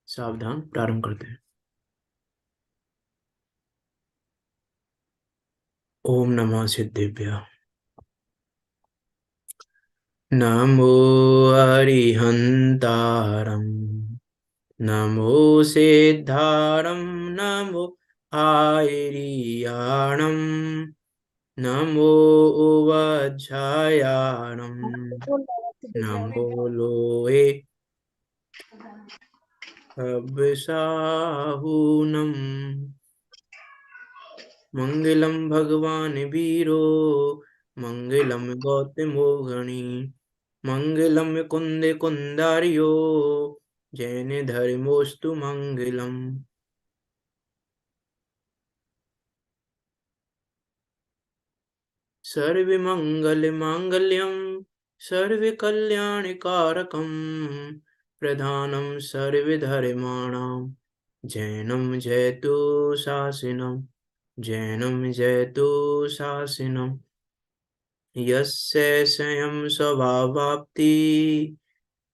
सावधान, प्रारंभ करते हैं। ओम नमः सिद्धेभ्यः। नमो अरिहन्तारम्, नमो सिद्धारं, नमो आयर्याणं, नमो वज्रायाणं, नमो लोहे अभिसाहुनम्। मंगलम भगवान वीरो, मंगलम गौतमो गणी, मंगलम कुंदे कुंदारियो, जैन धर्मोस्तु मंगलम। सर्व मंगल मांगल्यम, सर्व कल्याण कारकम, प्रधानम सर्व धर्माणाम, जैनम जयतु शासनम, जैनम जयतु शासनम। यस्य स्वयं स्वभावाप्ति,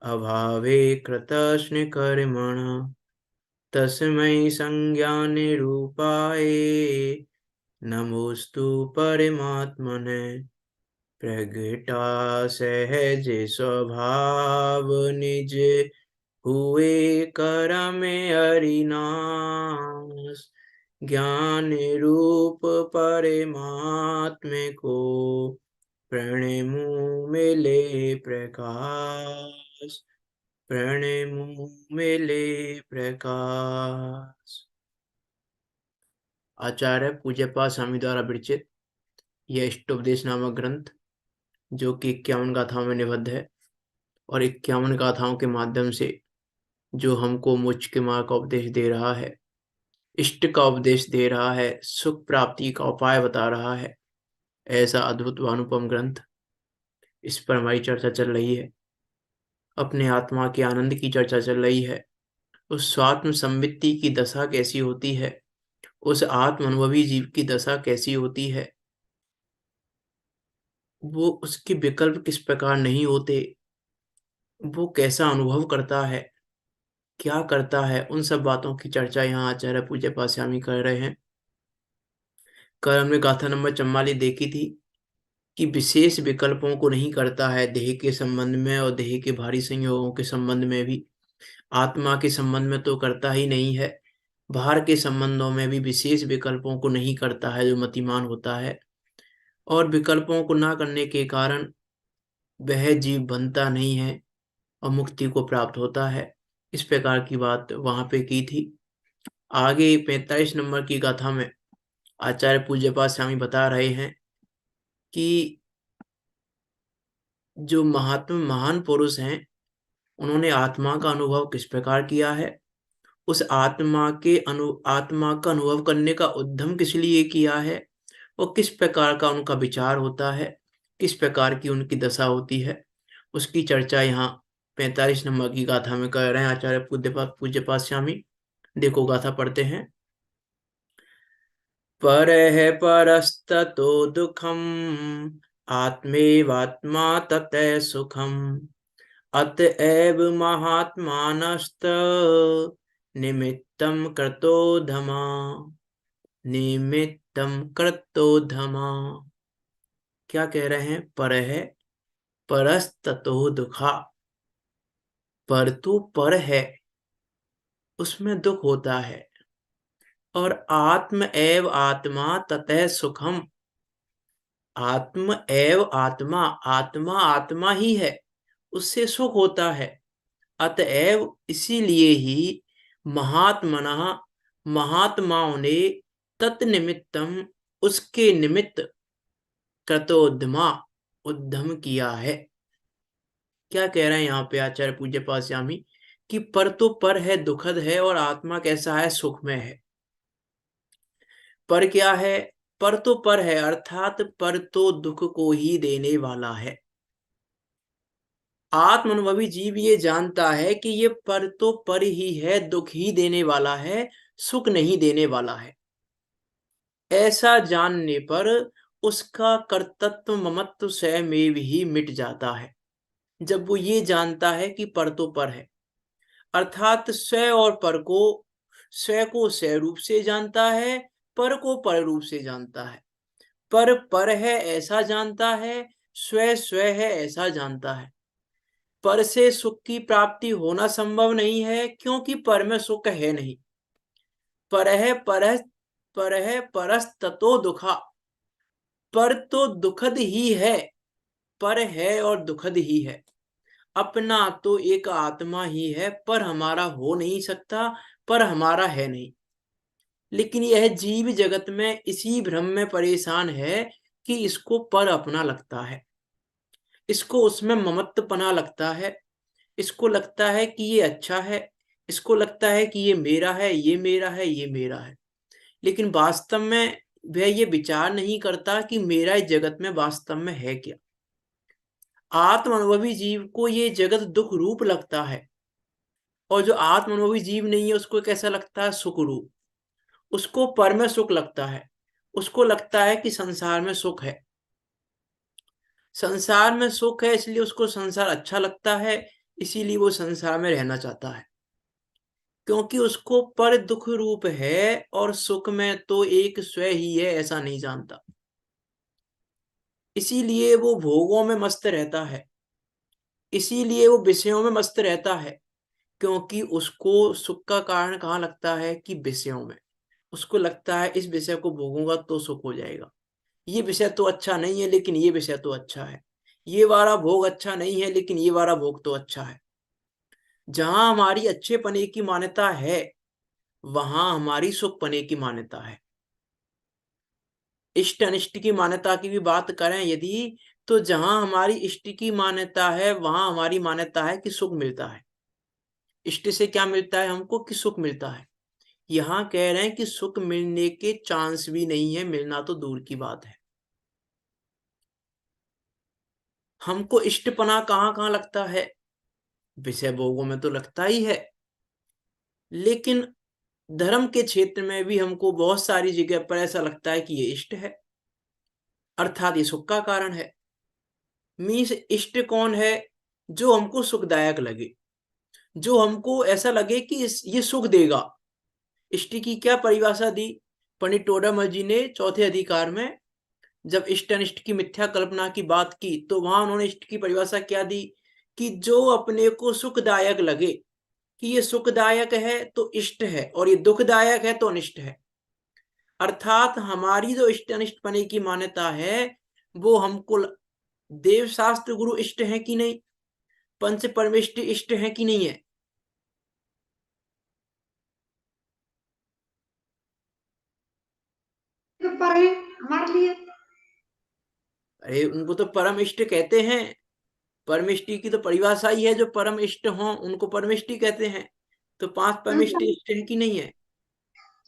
अभावे कृतस्नकर्मण, तस्मै संज्ञानिरूपाय, नमोस्तु परमात्मने। प्रगटा सहज स्वभाव निज, हुए करम हरिनाश, ज्ञान रूप परमात्म को, प्रणमु मिले प्रकाश, प्रणमु मिले प्रकाश। आचार्य पूज्यपाद स्वामी द्वारा विरचित यह इष्टोपदेश नामक ग्रंथ, जो कि 51 गाथाओं में निबद्ध है और 51 गाथाओं के माध्यम से जो हमको मोक्ष के मार्ग का उपदेश दे रहा है, इष्ट का उपदेश दे रहा है, सुख प्राप्ति का उपाय बता रहा है, ऐसा अद्भुत व अनुपम ग्रंथ, इस पर हमारी चर्चा चल रही है। अपने आत्मा के आनंद की चर्चा चल रही है। उस स्वात्म संवित्ति की दशा कैसी होती है, उस आत्म अनुभवी जीव की दशा कैसी होती है, वो उसके विकल्प किस प्रकार नहीं होते, वो कैसा अनुभव करता है, क्या करता है, उन सब बातों की चर्चा यहाँ आचार्य पूज्य पास्यामी कर रहे हैं। कल हमने गाथा नंबर 44 देखी थी कि विशेष विकल्पों को नहीं करता है, देह के संबंध में और देह के भारी संयोगों के संबंध में भी, आत्मा के संबंध में तो करता ही नहीं है, बाहर के संबंधों में भी विशेष विकल्पों को नहीं करता है जो मतिमान होता है। और विकल्पों को ना करने के कारण वह जीव बनता नहीं है और मुक्ति को प्राप्त होता है। इस प्रकार की बात वहां पे की थी। आगे 45 नंबर की गाथा में आचार्य पूज्यपाद स्वामी बता रहे हैं कि जो महान पुरुष हैं, उन्होंने आत्मा का अनुभव किस प्रकार किया है, उस आत्मा का अनुभव करने का उद्यम किस लिए किया है, और किस प्रकार का उनका विचार होता है, किस प्रकार की उनकी दशा होती है, उसकी चर्चा यहाँ 45 नंबर की गाथा में कर रहे हैं आचार्य पूज्यपाद स्वामी। देखो गाथा पढ़ते हैं। परः परस्ततो दुःखम्, आत्मेवात्मा ततः सुखम्, अतएव महात्मानस्त निमित्तं कृतोधमा, निमित्तं कृतोधमा। क्या कह रहे हैं? परः परस्ततो दुखा, पर तो पर है, उसमें दुख होता है, और आत्म एव आत्मा ततः सुखम, आत्म एव आत्मा, आत्मा आत्मा ही है, उससे सुख होता है। अतएव इसीलिए ही महात्मना, महात्माओं ने तत्निमित्तम, उसके निमित्त कृतोद्यमा, उद्यम किया है। क्या कह रहे हैं यहाँ पे आचार्य पूज्य पास्यामी कि पर तो पर है, दुखद है, और आत्मा कैसा है? सुखमय है। पर क्या है? पर तो पर है, अर्थात पर तो दुख को ही देने वाला है। आत्म अनुभवी जीव ये जानता है कि ये पर तो पर ही है, दुख ही देने वाला है, सुख नहीं देने वाला है। ऐसा जानने पर उसका कर्तृत्व ममत्व स्वयं ही मिट जाता है, जब वो ये जानता है कि पर तो पर है। अर्थात स्व और पर को, स्व को स्व रूप से जानता है, पर को पर रूप से जानता है। पर है ऐसा जानता है, स्व स्व है ऐसा जानता है। पर से सुख की प्राप्ति होना संभव नहीं है, क्योंकि पर में सुख है नहीं। पर है परस्ततो दुखा, पर तो दुखद ही है, पर है और दुखद ही है। अपना तो एक आत्मा ही है, पर हमारा हो नहीं सकता, पर हमारा है नहीं। लेकिन यह जीव जगत में इसी भ्रम में परेशान है कि इसको पर अपना लगता है, इसको उसमें ममत्वपना लगता है, इसको लगता है कि ये अच्छा है, इसको लगता है कि ये मेरा है, ये मेरा है, ये मेरा है। लेकिन वास्तव में वह ये विचार नहीं करता कि मेरा इस जगत में वास्तव में है क्या। आत्म अनुभवी जीव को ये जगत दुख रूप लगता है, और जो आत्म अनुभवी जीव नहीं है उसको कैसा लगता है? सुख रूप। उसको पर में सुख लगता है, उसको लगता है कि संसार में सुख है, संसार में सुख है, इसलिए उसको संसार अच्छा लगता है, इसीलिए वो संसार में रहना चाहता है। क्योंकि उसको पर दुख रूप है और सुख में तो एक स्व ही है ऐसा नहीं जानता, इसीलिए वो भोगों में मस्त रहता है, इसीलिए वो विषयों में मस्त रहता है। क्योंकि उसको सुख का कारण कहाँ लगता है? कि विषयों में। उसको लगता है इस विषय को भोगूंगा तो सुख हो जाएगा, ये विषय तो अच्छा नहीं है लेकिन ये विषय तो अच्छा है, ये वाला भोग अच्छा नहीं है लेकिन ये वाला भोग तो अच्छा है। जहां हमारी अच्छे पने की मान्यता है, वहां हमारी सुख पने की मान्यता है। इष्ट अनिष्ट की मान्यता की भी बात करें यदि, तो जहां हमारी इष्ट की मान्यता है वहां हमारी मान्यता है कि सुख मिलता है। इष्ट से क्या मिलता है हमको? कि सुख मिलता है। यहाँ कह रहे हैं कि सुख मिलने के चांस भी नहीं है, मिलना तो दूर की बात है। हमको इष्टपना कहाँ कहाँ लगता है? विषय भोगों में तो लगता ही है, लेकिन धर्म के क्षेत्र में भी हमको बहुत सारी जगह पर ऐसा लगता है कि ये इष्ट है, अर्थात ये सुख का कारण है। मीन्स इष्ट कौन है? जो हमको सुखदायक लगे, जो हमको ऐसा लगे कि ये सुख देगा। इष्ट की क्या परिभाषा दी पंडित टोडरमल जी ने चौथे अधिकार में? जब इष्ट अनिष्ट की मिथ्या कल्पना की बात की तो वहां उन्होंने इष्ट की परिभाषा क्या दी? कि जो अपने को सुखदायक लगे, कि ये सुखदायक है तो इष्ट है, और ये दुखदायक है तो अनिष्ट है। अर्थात हमारी जो इष्ट अनिष्ट पने की मान्यता है, वो हमको देव शास्त्र गुरु इष्ट है कि नहीं, पंच परमेष्टि इष्ट है कि नहीं है? तो पर है हमारे लिए। अरे उनको तो परम इष्ट कहते हैं। परमिष्टि की तो परिभाषा ही है, जो परम इष्ट हो उनको परमिष्टि कहते हैं। तो पांच परमिष्टि इष्ट है कि नहीं है?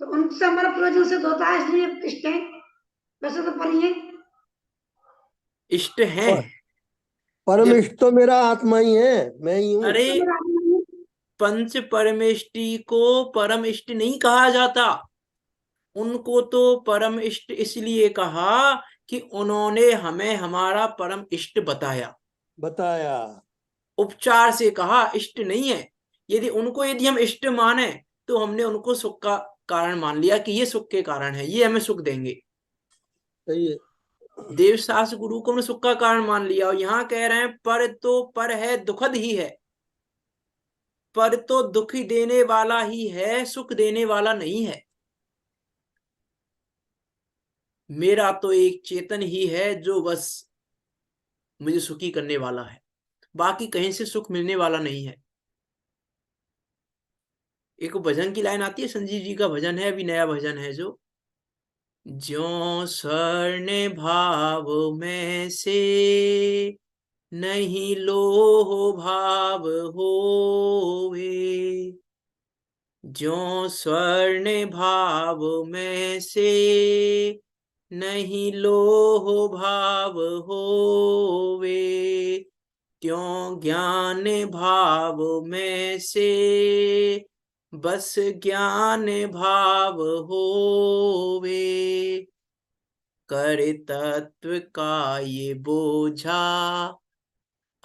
तो उनसे हमारा पूर्वजों से तो होता है इसलिए इष्ट है, वैसे तो पर ही है। इष्ट हैं। और परम देखो, इष्ट तो मेरा आत्मा ही है, मैं ही हूँ। अरे तो मेरा आत्मा ही है। पंच परमेष्टि को परम इष्ट नहीं कहा जाता। उनको तो परम इष्ट इसलिए कहा कि उन्होंने हमें हमारा परम इष्ट बताया, बताया। उपचार से कहा, इष्ट नहीं है। यदि हम इष्ट माने, तो हमने उनको सुख का कारण मान लिया कि ये सुख के कारण है, ये हमें सुख देंगे। सही है। देवशास्त्र गुरु को हमने सुख का कारण मान लिया, और यहाँ कह रहे हैं पर तो पर है, दुखद ही है। पर तो दुख देने वाला ही है, सुख देने वाला नहीं है। मेरा तो एक चेतन ही है जो बस मुझे सुखी करने वाला है, बाकी कहीं से सुख मिलने वाला नहीं है। एक भजन की लाइन आती है, संजीव जी का भजन है, अभी नया भजन है जो, ज्यों स्वर्ण भाव में से नहीं लोह भाव होवे, ज्यों स्वर्ण भाव में से नहीं लोह भाव होवे, त्यों ज्ञान भाव में से बस ज्ञान भाव होवे, कर तत्व का ये बोझा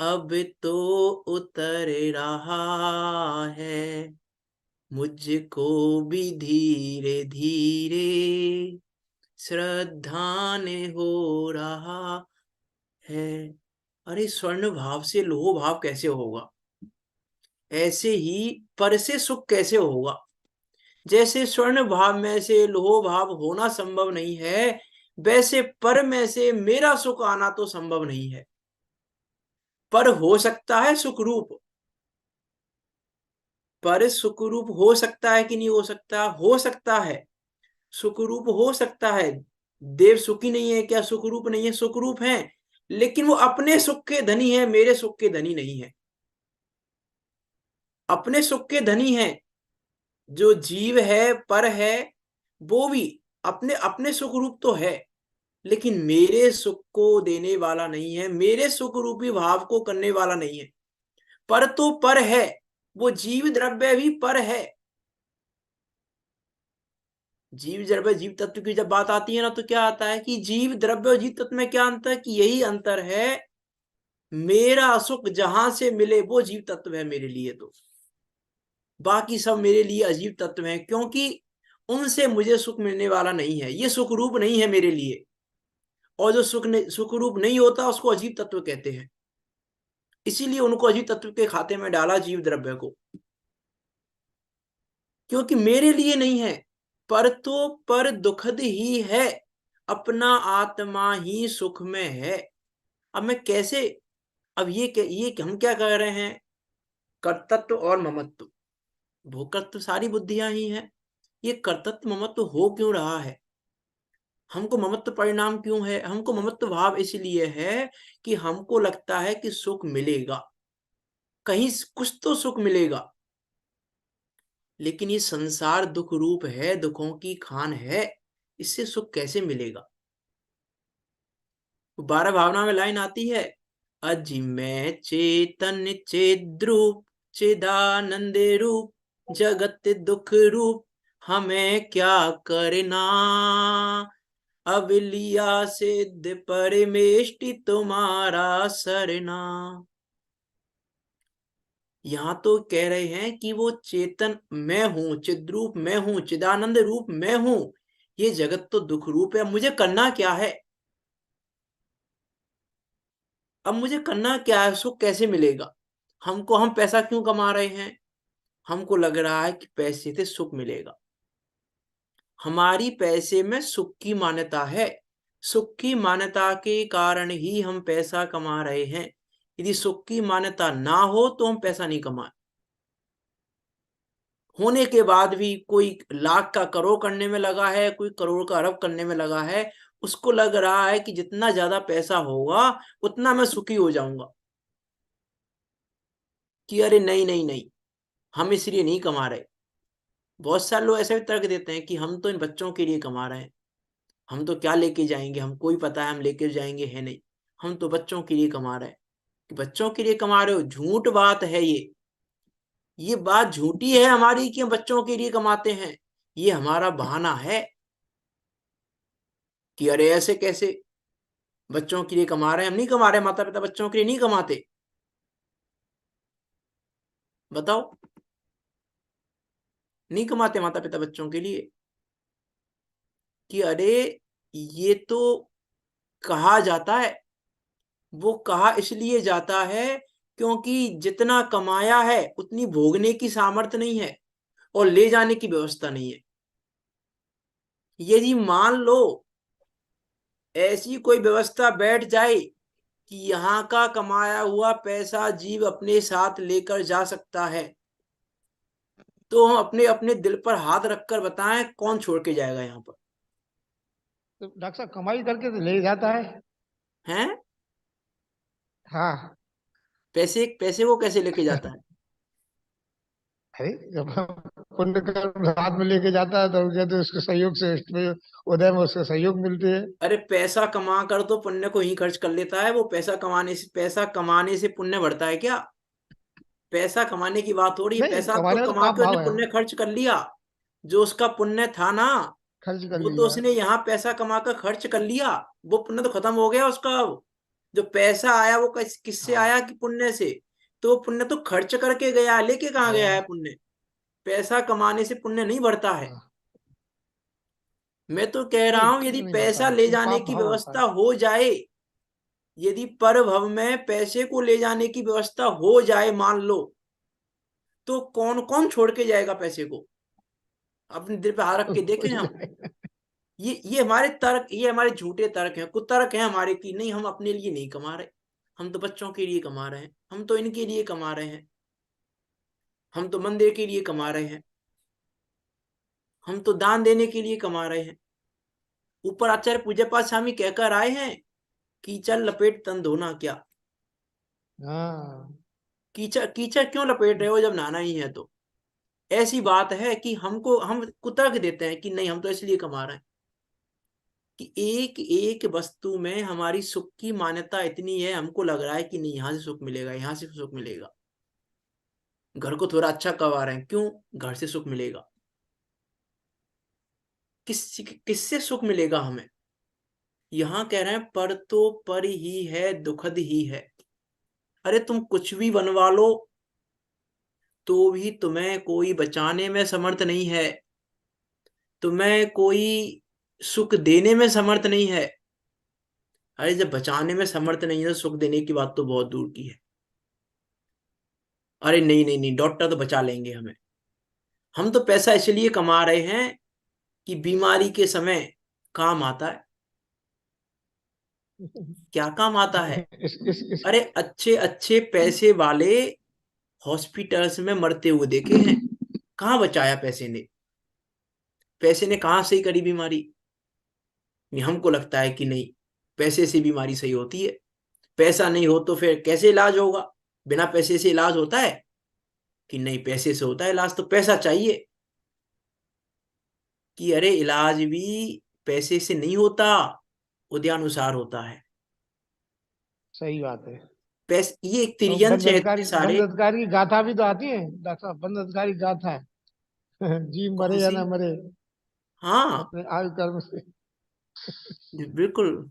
अब तो उतर रहा है मुझको भी धीरे धीरे, श्रद्धान हो रहा है। अरे स्वर्ण भाव से लोह भाव कैसे होगा? ऐसे ही पर से सुख कैसे होगा? जैसे स्वर्ण भाव में से लोह भाव होना संभव नहीं है, वैसे पर में से मेरा सुख आना तो संभव नहीं है। पर हो सकता है सुखरूप, पर सुखरूप हो सकता है कि नहीं हो सकता? हो सकता है, सुखरूप हो सकता है। देव सुखी नहीं है क्या? सुखरूप नहीं है? सुखरूप है, लेकिन वो अपने सुख के धनी है, मेरे सुख के धनी नहीं है। अपने सुख के धनी है जो जीव है, पर है, वो भी अपने अपने सुख रूप तो है, लेकिन मेरे सुख को देने वाला नहीं है, मेरे सुख रूपी भाव को करने वाला नहीं है। पर तो पर है, वो जीव द्रव्य भी पर है। जीव द्रव्य जीव तत्व की जब बात आती है ना, तो क्या आता है कि जीव द्रव्य और जीव तत्व में क्या अंतर है? कि यही अंतर है, मेरा सुख जहां से मिले वो जीव तत्व है मेरे लिए, तो बाकी सब मेरे लिए अजीब तत्व हैं, क्योंकि उनसे मुझे सुख मिलने वाला नहीं है, ये सुख रूप नहीं है मेरे लिए। और जो सुख रूप नहीं होता उसको अजीब तत्व कहते हैं, इसीलिए उनको अजीब तत्व के खाते में डाला जीव द्रव्य को, क्योंकि मेरे लिए नहीं है। पर तो पर दुखद ही है, अपना आत्मा ही सुख में है। अब मैं कैसे, अब ये हम क्या कर रहे हैं? कर्तृत्व और ममत्व, भोक्तृत्व सारी बुद्धियां ही हैं। ये कर्तृत्व ममत्व हो क्यों रहा है? हमको ममत्व परिणाम क्यों है? हमको ममत्व भाव इसलिए है कि हमको लगता है कि सुख मिलेगा, कहीं कुछ तो सुख मिलेगा। लेकिन ये संसार दुख रूप है, दुखों की खान है, इससे सुख कैसे मिलेगा? 12 भावना में लाइन आती है, अजिमय चेतन चेद्रूप, चिदानंद रूप, जगत दुख रूप, हमें क्या करना, अब लिया सिद्ध परमेष्टि तुम्हारा सरना। यहां तो कह रहे हैं कि वो चेतन मैं हूं, चिद्रूप मैं हूं, चिदानंद रूप मैं हूं, ये जगत तो दुख रूप है, मुझे करना क्या है? अब मुझे करना क्या है? सुख कैसे मिलेगा? हम पैसा क्यों कमा रहे हैं? हमको लग रहा है कि पैसे से सुख मिलेगा। हमारी पैसे में सुख की मान्यता है, सुख की मान्यता के कारण ही हम पैसा कमा रहे हैं। यदि सुख की मान्यता ना हो तो हम पैसा नहीं कमाए। होने के बाद भी कोई लाख का करोड़ करने में लगा है, कोई करोड़ का अरब करने में लगा है, उसको लग रहा है कि जितना ज्यादा पैसा होगा उतना मैं सुखी हो जाऊंगा। कि अरे नहीं नहीं नहीं, हम इसलिए नहीं कमा रहे। बहुत सारे लोग ऐसे भी तर्क देते हैं कि हम तो इन बच्चों के लिए कमा रहे हैं, हम तो क्या लेके जाएंगे, हमको ही पता है हम लेके जाएंगे है नहीं, हम तो बच्चों के लिए कमा रहे हैं। कि बच्चों के लिए कमा रहे हो, झूठ बात है ये बात झूठी है हमारी कि हम बच्चों के लिए कमाते हैं। ये हमारा बहाना है कि अरे ऐसे कैसे, बच्चों के लिए कमा रहे हैं? हम नहीं कमा रहे, माता पिता बच्चों के लिए नहीं कमाते? बताओ, नहीं कमाते माता पिता बच्चों के लिए? कि अरे ये तो कहा जाता है, वो कहा इसलिए जाता है क्योंकि जितना कमाया है उतनी भोगने की सामर्थ्य नहीं है और ले जाने की व्यवस्था नहीं है। यदि मान लो ऐसी कोई व्यवस्था बैठ जाए कि यहाँ का कमाया हुआ पैसा जीव अपने साथ लेकर जा सकता है, तो हम अपने अपने दिल पर हाथ रखकर बताएं कौन छोड़ के जाएगा यहाँ पर? तो डॉक्टर साहब कमाई करके तो ले जाता है। हैं? हाँ। पैसे पैसे को कैसे लेके जाता है? अरे जब पुण्य कर्म साथ में लेके जाता है तो कहते हैं उसके सहयोग से उदय में उसके सहयोग मिलते हैं। अरे पैसा कमा कर तो पुण्य को ही खर्च कर लेता है वो। पैसा कमाने से पुण्य बढ़ता है क्या? पैसा कमाने की बात हो रही है, नहीं, पैसा तो कमाने में तो कमा पाप के उसने भाव है, पुण्य खर्च कर लिया। जो उसका पुण्य था ना, खर्च कर वो तो लिया। उसने यहाँ पैसा कमा कर खर्च कर लिया, वो पुण्य तो खत्म हो गया उसका अब। जो पैसा आया वो किससे हाँ आया? कि पुण्य से। तो पुण्य तो खर्च करके गया, लेके कहाँ गया है हाँ पुण्य? पैसा कमाने से पुण्य नहीं बढ़ता है। हाँ। मैं तो कह रहा नहीं, हूं यदि पुण्य नहीं बढ़ता, पैसा ले वो जाने पाप की भाव होता व्यवस्था है। हो जाए, यदि पर भव में पैसे को ले जाने की व्यवस्था हो जाए मान लो, तो कौन कौन छोड़ के जाएगा पैसे को? अपने दिल पे हाथ रख के देखें कोई हम। जाएगा। ये हमारे तर्क, ये हमारे झूठे तर्क हैं, कुतर्क हैं हमारे की नहीं, हम अपने लिए नहीं कमा रहे। हम तो बच्चों के लिए कमा रहे हैं, हम तो इनके लिए कमा रहे हैं, हम तो मंदिर के लिए कमा रहे हैं, हम तो दान देने के लिए कमा रहे हैं। ऊपर आचार्य पूज्य पाठ स्वामी कहकर आए हैं, कीचड़ लपेट तन धोना क्या। हाँ कीचड़ कीचड़ क्यों लपेट रहे हो जब नहाना ही है तो? ऐसी बात है कि हमको, हम कुतर्क देते हैं कि नहीं हम तो इसलिए कमा रहे हैं कि एक एक वस्तु में हमारी सुख की मान्यता इतनी है, हमको लग रहा है कि नहीं यहां से सुख मिलेगा, यहां से सुख मिलेगा। घर को थोड़ा अच्छा करवा रहे हैं, क्यों? घर से सुख मिलेगा। किस किससे सुख मिलेगा हमें? यहां कह रहे हैं पर तो पर ही है, दुखद ही है। अरे तुम कुछ भी बनवा लो, तो भी तुम्हें कोई बचाने में समर्थ नहीं है, तुम्हें कोई सुख देने में समर्थ नहीं है। अरे जब बचाने में समर्थ नहीं है तो सुख देने की बात तो बहुत दूर की है। अरे नहीं नहीं नहीं, डॉक्टर तो बचा लेंगे हमें। हम तो पैसा इसलिए कमा रहे हैं कि बीमारी के समय काम आता है। क्या काम आता है? इस अरे अच्छे अच्छे पैसे वाले हॉस्पिटल्स में मरते हुए देखे हैं, कहाँ बचाया पैसे ने? पैसे ने कहाँ सही करी बीमारी? नहीं, हमको लगता है कि नहीं, पैसे से बीमारी सही होती है। पैसा नहीं हो तो फिर कैसे इलाज होगा? बिना पैसे से इलाज होता है? कि नहीं, पैसे से होता है इलाज, तो पैसा चाहिए। कि अरे इलाज भी पैसे से नहीं होता, उद्यानुसार होता है। सही बात है। पैसे, ये एक तो तिर्यंच है इतने बंद सारे। अधिकारी की गाथा भी तो आती है डॉक्टर साहब, बंद अधिकारी की गाथा है। जी कौन मरे या सी? ना मरे हाँ अपने आयु कर्म से। बिल्कुल।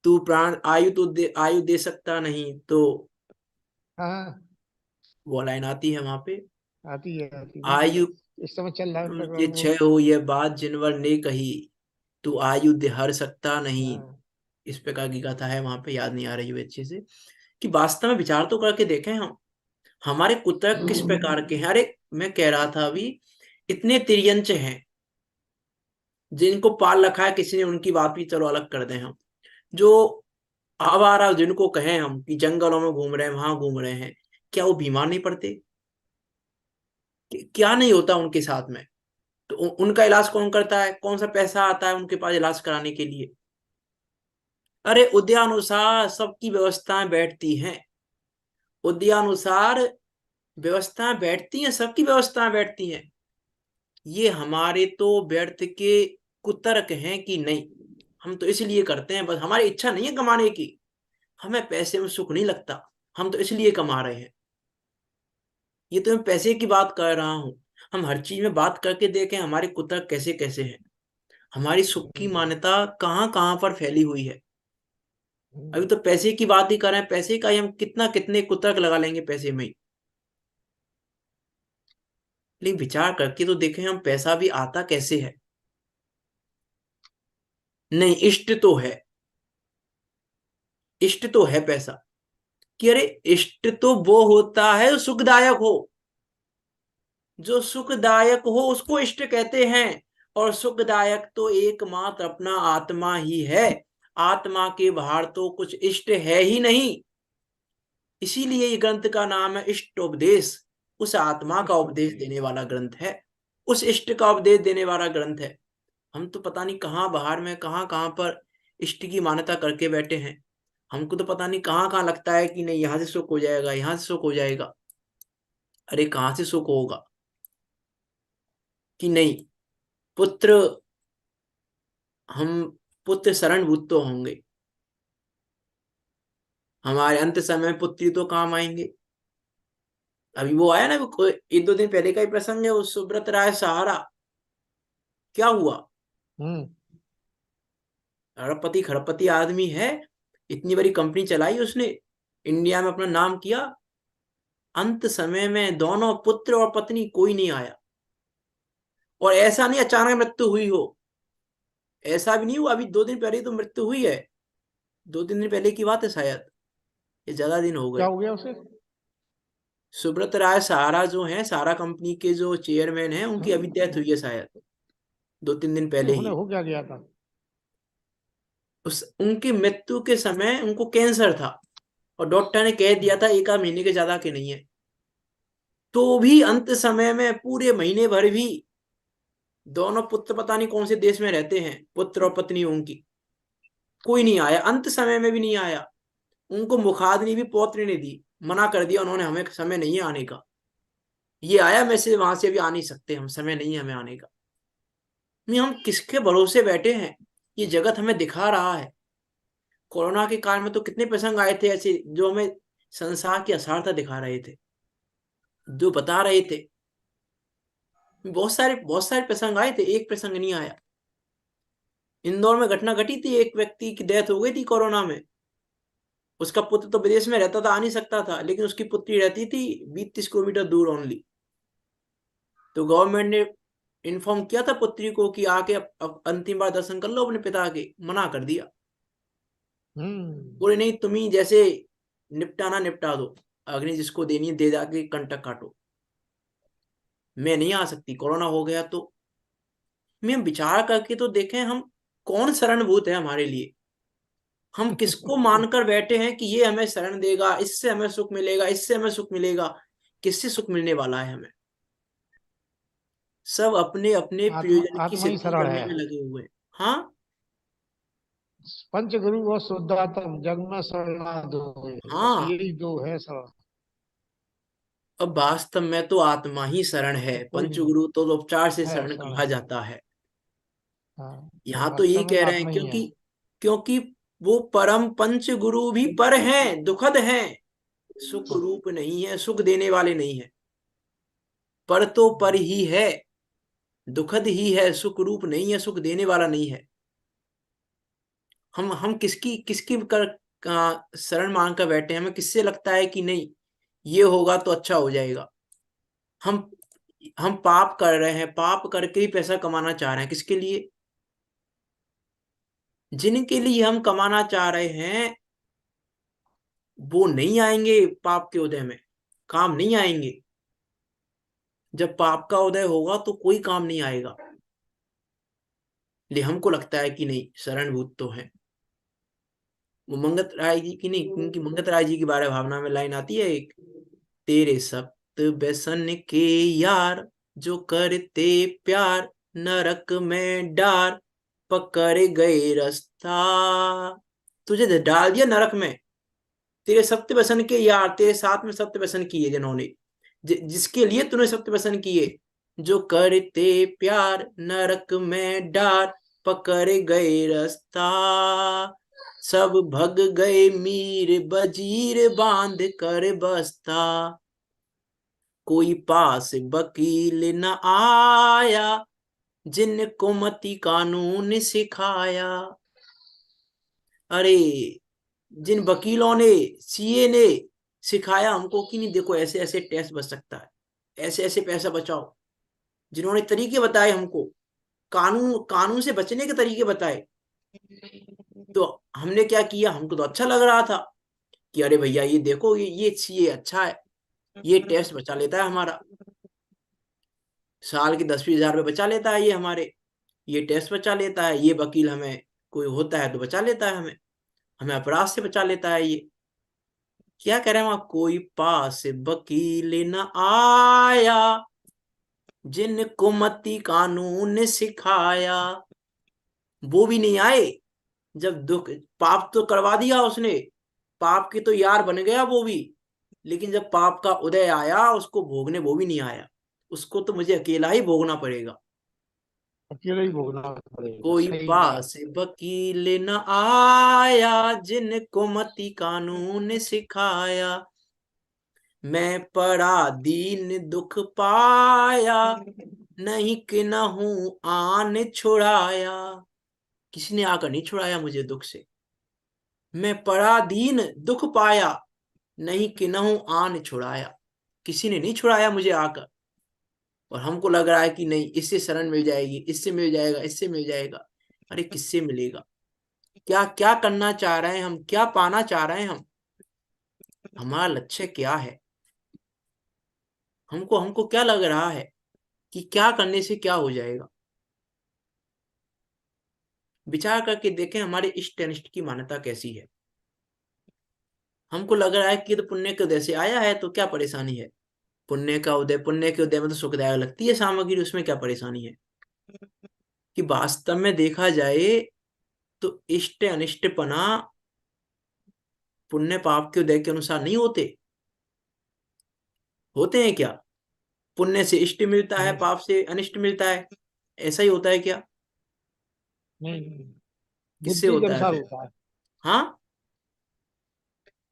तू प्राण आयु तो दे, आयु दे सकता नहीं तो, हाँ वो लाइन आती है वहां पे। आती बिल्कुल। आयु इस समय चल रहा है ये प्रकरण वो। क्षय हो यह बात जिनवर ने कही, तू आयु दे हर सकता नहीं। हाँ इस प्रकार की गाथा है वहां पे, याद नहीं आ रही है अच्छे से। कि वास्तव में विचार तो करके देखें हम, हमारे कुतर्क किस प्रकार के हैं। अरे मैं कह रहा था अभी, इतने तिर्यंच हैं जिनको पाल रखा है किसी ने, उनकी बात भी चलो अलग कर दें हम। जो आवारा जिनको कहें हम कि जंगलों में घूम रहे हैं, वहां घूम रहे हैं, क्या वो बीमार नहीं पड़ते? क्या नहीं होता उनके साथ में? तो उनका इलाज कौन करता है? कौन सा पैसा आता है उनके पास इलाज कराने के लिए? अरे उद्यानुसार सबकी व्यवस्थाएं बैठती हैं, उद्यानुसार व्यवस्थाएं बैठती हैं, सबकी व्यवस्थाएं बैठती हैं। ये हमारे तो व्यर्थ के कुतर्क हैं कि नहीं, हम तो इसलिए करते हैं, बस हमारी इच्छा नहीं है कमाने की, हमें पैसे में सुख नहीं लगता, हम तो इसलिए कमा रहे हैं। ये तो मैं पैसे की बात कर रहा हूं। हम हर चीज में बात करके देखें हमारे कुतर्क कैसे कैसे हैं, हमारी सुख की मान्यता कहाँ कहाँ पर फैली हुई है। अभी तो पैसे की बात ही कर रहे हैं, पैसे का ही हम कितना कितने कुतर्क लगा लेंगे पैसे में ही। लेकिन विचार करके तो देखें हम, पैसा भी आता कैसे है? नहीं, इष्ट तो है, इष्ट तो है पैसा। कि अरे इष्ट तो वो होता है जो सुखदायक हो, जो सुखदायक हो उसको इष्ट कहते हैं। और सुखदायक तो एकमात्र अपना आत्मा ही है, आत्मा के बाहर तो कुछ इष्ट है ही नहीं। इसीलिए ये ग्रंथ का नाम है इष्टोपदेश। उस आत्मा का इष्ट उपदेश उपदेश। देने वाला ग्रंथ है, उस इष्ट का उपदेश देने वाला ग्रंथ है। हम तो पता नहीं कहाँ बाहर में, कहाँ कहाँ पर इष्ट की मान्यता करके बैठे हैं। हमको तो पता नहीं कहाँ कहाँ लगता है कि नहीं यहां से सुख हो जाएगा, यहां से सुख हो जाएगा। अरे कहाँ से सुख होगा? कि नहीं, पुत्र, हम पुत्र शरणभूत तो होंगे, हमारे अंत समय पुत्री तो काम आएंगे। अभी वो आया ना, एक दो दिन पहले का ही प्रसंग है, वो सुब्रत राय सहारा, क्या हुआ? हम्म अरबपति खरबपति आदमी है, इतनी बड़ी कंपनी चलाई उसने, इंडिया में अपना नाम किया। अंत समय में दोनों पुत्र और पत्नी कोई नहीं आया। और ऐसा नहीं अचानक मृत्यु हुई हो, ऐसा भी नहीं हुआ, अभी 2 दिन पहले ही तो मृत्यु हुई है। 2-3 दिन पहले की बात है शायद, ये ज्यादा दिन हो क्या गए। हो गया उसे? सुब्रत राय सहारा जो है, सहारा कंपनी के जो चेयरमैन हैं, उनकी अभी डेथ हुई है शायद 2-3 दिन पहले क्यों, उन्हें ही। हो क्या गया था? उस उनकी मृत्यु के समय उनको कैंसर था, और डॉक्टर ने कह दिया था 1 आध महीने के ज्यादा के नहीं है। तो भी अंत समय में पूरे महीने भर भी दोनों पुत्र पता नहीं कौन से देश में रहते हैं, पुत्र और पत्नी उनकी, कोई नहीं आया, अंत समय में भी नहीं आया। उनको मुखाग्नि भी पौत्र ने दी, मना कर दिया उन्होंने, हमें समय नहीं है आने का। ये आया मैसेज वहां से, अभी आ नहीं सकते हम, समय नहीं है हमें आने का। नहीं, हम किसके भरोसे बैठे हैं? ये जगत हमें दिखा रहा है। कोरोना के काल में तो कितने प्रसंग आए थे ऐसे, जो हमें संसार की असारता दिखा रहे थे, जो बता रहे थे। बहुत सारे प्रसंग आए थे, एक प्रसंग नहीं आया। इंदौर में घटना घटी थी, एक व्यक्ति की डेथ हो गई थी कोरोना में। उसका पुत्र तो विदेश में रहता था, आ नहीं सकता था, लेकिन उसकी पुत्री रहती थी 20-30 किलोमीटर दूर ओनली। तो गवर्नमेंट ने इन्फॉर्म किया था पुत्री को कि आके अब अंतिम बार दर्शन कर लो अपने पिता के, मना कर दिया। बोले नहीं, तुम ही जैसे निपटाना निपटा दो, अग्नि जिसको देनी है दे जाके कंटक काटो, मैं नहीं आ सकती, कोरोना हो गया तो। मैं विचार करके तो देखें, हम कौन शरणभूत है हमारे लिए? हम किसको मानकर बैठे हैं कि ये हमें शरण देगा, इससे हमें सुख मिलेगा, इससे हमें सुख मिलेगा? किससे सुख मिलने वाला है हमें? सब अपने अपने प्रयोजन की आत्मा ही सिद्धि शरण करने है। में लगे हुए हैं। हाँ, पंच गुरु और शुद्धात्म जग में शरणा दो, बस हाँ। यही दो है शरण। अब वास्तव में तो आत्मा ही शरण है, और कोई नहीं पंचगुरु तो उपचार से है, शरण शरण कहा है। जाता है। हाँ, यहाँ तो ये वास्तव में कह रहे हैं, आत्मा ही है। क्योंकि वो परम पंच गुरु भी पर हैं, दुखद हैं, सुख रूप नहीं है, सुख देने वाले नहीं है। पर तो पर ही है, दुखद ही है, सुख रूप नहीं है, सुख देने वाला नहीं है। हम किसकी किसकी शरण मांग कर बैठे हैं? हमें किससे लगता है कि नहीं ये होगा तो अच्छा हो जाएगा? हम हम पाप कर रहे हैं, पाप करके ही पैसा कमाना चाह रहे हैं, किसके लिए? जिनके लिए हम कमाना चाह रहे हैं वो नहीं आएंगे पाप के उदय में, काम नहीं आएंगे। जब पाप का उदय होगा तो कोई काम नहीं आएगा। इसलिए हमको लगता है कि नहीं, शरणभूत तो है। वो मंगत राय जी की नहीं, उनकी मंगत राय जी के बारे में भावना में लाइन आती है एक, तेरे सप्त व्यसन के यार, जो करते प्यार, नरक में डार, पकड़ गए रास्ता। तुझे डाल दिया नरक में, तेरे सत्य व्यसन के यार, तेरे साथ में सत्य व्यसन किए जिन्होंने, जिसके लिए तूने सत्य व्यसन किए, जो करते प्यार, नरक में डार, पकड़ गए रास्ता, सब भग गए मीर बजीर बांध कर बस्ता, कोई पास वकील न आया, जिनको मति कानून सिखाया। अरे, जिन वकीलों ने, सीए ने सिखाया हमको कि नहीं देखो ऐसे ऐसे टैक्स बच सकता है, ऐसे ऐसे पैसा बचाओ, जिन्होंने तरीके बताए हमको, कानून कानून से बचने के तरीके बताए, तो हमने क्या किया? हमको तो अच्छा लग रहा था कि अरे भैया ये देखो, ये सीए अच्छा है, ये टैक्स बचा लेता है हमारा, साल के 10-20 हजार रुपये बचा लेता है ये हमारे, ये टैक्स बचा लेता है, ये वकील हमें कोई होता है तो बचा लेता है हमें, हमें अपराध से बचा लेता है ये। क्या कह रहे हैं वहां, कोई पास वकील न आया, जिनको मति कानून सिखाया। वो भी नहीं आए जब दुख, पाप तो करवा दिया उसने, पाप के तो यार बन गया वो भी, लेकिन जब पाप का उदय आया उसको भोगने वो भी नहीं आया, उसको तो मुझे अकेला ही भोगना पड़ेगा। अकेले ही भोगना पड़ेगा, कोई सही बात। पास वकील न आया, जिनको मति कानून सिखाया, मैं पड़ा दीन दुख पाया, नहीं कि न हूं आन छुड़ाया। किसी ने आकर नहीं छुड़ाया मुझे दुख से, मैं पराधीन दुख पाया, नहीं किन्हु आन छुड़ाया। किसी ने नहीं छुड़ाया मुझे आकर, और हमको लग रहा है कि नहीं, इससे शरण मिल जाएगी, इससे मिल जाएगा, इससे मिल जाएगा। अरे किससे मिलेगा? क्या क्या करना चाह रहे हैं हम? क्या पाना चाह रहे हैं हम? हमारा लक्ष्य क्या है? हमको हमको क्या लग रहा है कि क्या करने से क्या हो जाएगा? विचार करके देखें हमारे इष्ट अनिष्ट की मान्यता कैसी है। हमको लग रहा है कि तो पुण्य के उदय से आया है, तो क्या परेशानी है? पुण्य का उदय, पुण्य के उदय में तो सुखदायक लगती है सामग्री, उसमें क्या परेशानी है? कि वास्तव में देखा जाए तो इष्ट अनिष्टपना पुण्य पाप के उदय के अनुसार नहीं होते। होते हैं क्या? पुण्य से इष्ट मिलता है, पाप से अनिष्ट मिलता है, ऐसा ही होता है क्या? नहीं नहीं, किससे बुद्धि के होता है अनुसार फिर? होता है। हाँ,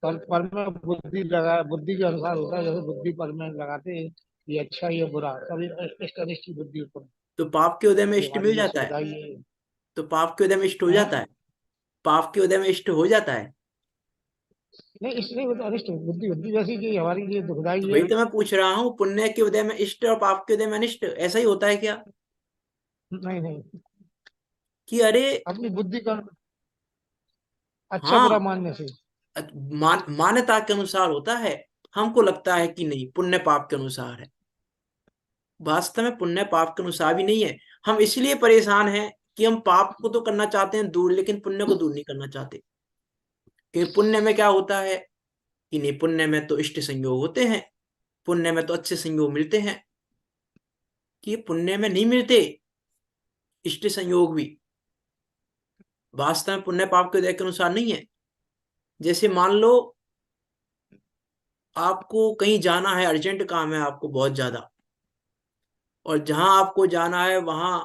पर में बुद्धि लगा, बुद्धि के अनुसार होता है। जैसे बुद्धि पर में लगाते हैं ये अच्छा ये बुरा, तभी इष्ट अनिष्ट की बुद्धि उत्पन्न, तो पाप के उदय में ये इष्ट हमारे मिल लिए जाता है। सुखदाई है। तो पाप के उदय में इष्ट हो हैं? जाता है। पाप के उदय में इष्ट हो जाता है। नहीं इसलिए वो तो अनिष्ट बुद्धि बुद्धि वैसी कि हमारे लिए तो दुखदाई वही है। तो मैं पूछ रहा हूँ, पुण्य के उदय में इष्ट और पाप के उदय में अनिष्ट, ऐसा ही होता है क्या? नहीं नहीं, कि अरे अपनी बुद्धि का अच्छा बुरा हाँ, मानने से। मान्यता के अनुसार होता है। हमको लगता है कि नहीं, पुण्य पाप के अनुसार है। वास्तव में पुण्य पाप के अनुसार भी नहीं है। हम इसलिए परेशान हैं कि हम पाप को तो करना चाहते हैं दूर, लेकिन पुण्य को दूर नहीं करना चाहते। क्योंकि पुण्य में क्या होता है कि नहीं, पुण्य में तो इष्ट संयोग होते हैं, पुण्य में तो अच्छे संयोग मिलते हैं। कि ये पुण्य में नहीं मिलते इष्ट संयोग भी। वास्तव में पुण्य पाप के उदय के अनुसार नहीं है। जैसे मान लो आपको कहीं जाना है, अर्जेंट काम है आपको बहुत ज्यादा, और जहां आपको जाना है वहां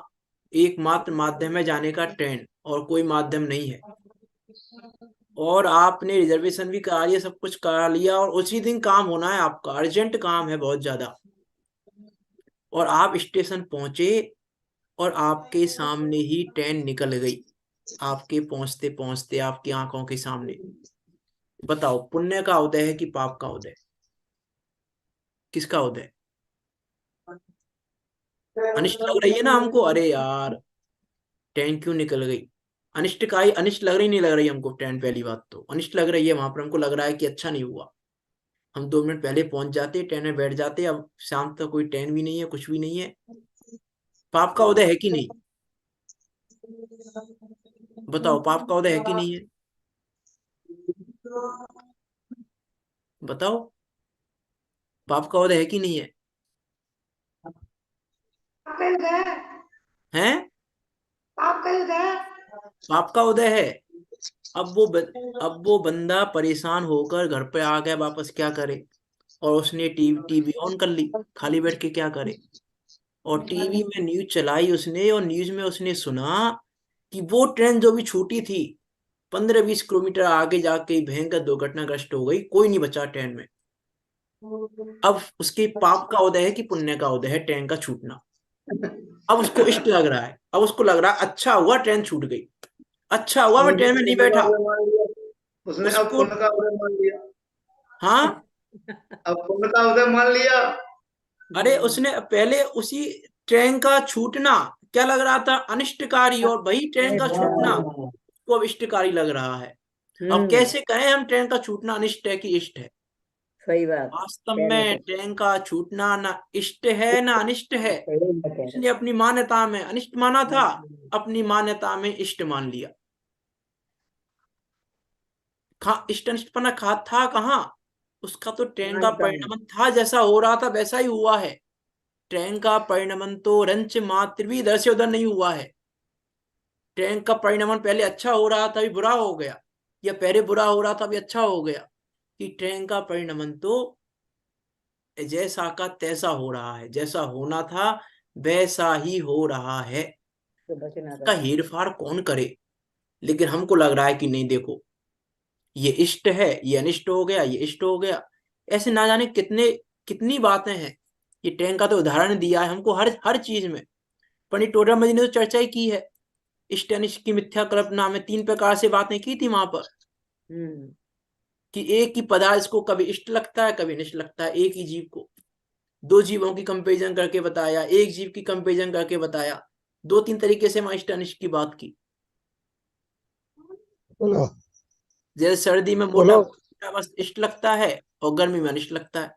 एकमात्र माध्यम है जाने का ट्रेन, और कोई माध्यम नहीं है, और आपने रिजर्वेशन भी करा लिया, सब कुछ करा लिया, और उसी दिन काम होना है आपका, अर्जेंट काम है बहुत ज्यादा, और आप स्टेशन पहुंचे और आपके सामने ही ट्रेन निकल गई, आपके पहुंचते पहुंचते आपकी आंखों के सामने। बताओ, पुण्य का उदय है कि पाप का उदय? किसका उदय? अनिष्ट लग रही है ना हमको, अरे यार ट्रेन क्यों निकल गई। अनिष्ट का ही, अनिष्ट लग रही नहीं लग रही हमको ट्रेन? पहली बात तो अनिष्ट लग रही है, वहां पर हमको लग रहा है कि अच्छा नहीं हुआ। हम 2 मिनट पहले पहुंच जाते, ट्रेन में बैठ जाते, अब शाम तक कोई ट्रेन भी नहीं है, कुछ भी नहीं है। पाप का उदय है कि नहीं? बताओ, पाप का उदय है कि नहीं है? बताओ, पाप का उदय है कि नहीं है? आपका युद्ध है। हैं? आपका युद्ध है। पाप का उदय है। अब वो बंदा परेशान होकर घर पे आ गया वापस, क्या करे? और उसने टीवी टीवी ऑन कर ली, खाली बैठ के क्या करे? और टीवी में न्यूज चलाई उसने, और न्यूज में उसने सुना कि वो ट्रेन जो भी छूटी थी 15-20 किलोमीटर आगे जाके भयंकर दुर्घटनाग्रस्त हो गई, कोई नहीं बचा ट्रेन में। अब उसके पाप का उदय है कि पुण्य का उदय है ट्रेन का छूटना? अब उसको इष्ट लग रहा है, अब उसको लग रहा है अच्छा हुआ ट्रेन छूट गई, अच्छा हुआ मैं उसने ट्रेन में नहीं पुण्य का बैठा। उदय मान लिया। उसने अब उसको पुण्य का उदय मान लिया। हाँ, अब पुण्य का उदय मान लिया। अरे उसने पहले उसी ट्रेन का छूटना क्या लग रहा था, अनिष्टकारी, और वही ट्रेन का छूटना को अब इष्टकारी लग रहा है। अब कैसे कहें हम ट्रेन का छूटना अनिष्ट है कि इष्ट है? सही बात। वास्तव कहने में को ट्रेन का छूटना ना इष्ट है ना अनिष्ट है। सही बात कह रहे इसने अपनी मान्यता में अनिष्ट माना था, अपनी मान्यता में इष्ट मान लिया। इष्ट अनिष्टपना था कहाँ? उसका तो ट्रेन का मानता हूँ। परिणमन था, जैसा हो रहा था वैसा ही हुआ है। ट्रेन का परिणमन तो रंच मात्र भी इधर से उधर नहीं हुआ है। ट्रेन का परिणमन पहले अच्छा हो रहा था अभी बुरा हो गया, या पहले बुरा हो रहा था अभी अच्छा हो गया। कि ट्रेन का परिणमन तो जैसा का तैसा हो रहा है, जैसा होना था वैसा ही हो रहा है। तो बचना का था। हेर फार कौन करे? लेकिन हमको लग रहा है कि नहीं, देखो ये इष्ट है, ये अनिष्ट हो गया, ये इष्ट हो गया। ऐसे ना जाने कितने कितनी बातें हैं। ये ट्रेन का तो उदाहरण दिया है हमको, हर हर चीज में। पंडित टोडरमल जी ने तो चर्चा ही की है, इष्ट अनिष्ट की मिथ्या कल्पना में 3 प्रकार से बातें की थी वहां पर। कि एक ही पदार्थ को कभी इष्ट लगता है कभी अनिष्ट लगता है। एक ही जीव को दो जीवों की कंपेरिजन करके बताया, एक जीव की कंपेरिजन करके बताया, दो तीन तरीके से मैं इष्ट अनिष्ट की बात की। बोलो जैसे सर्दी में मोटा बोलो। बस इष्ट लगता है और गर्मी में अनिष्ट लगता है।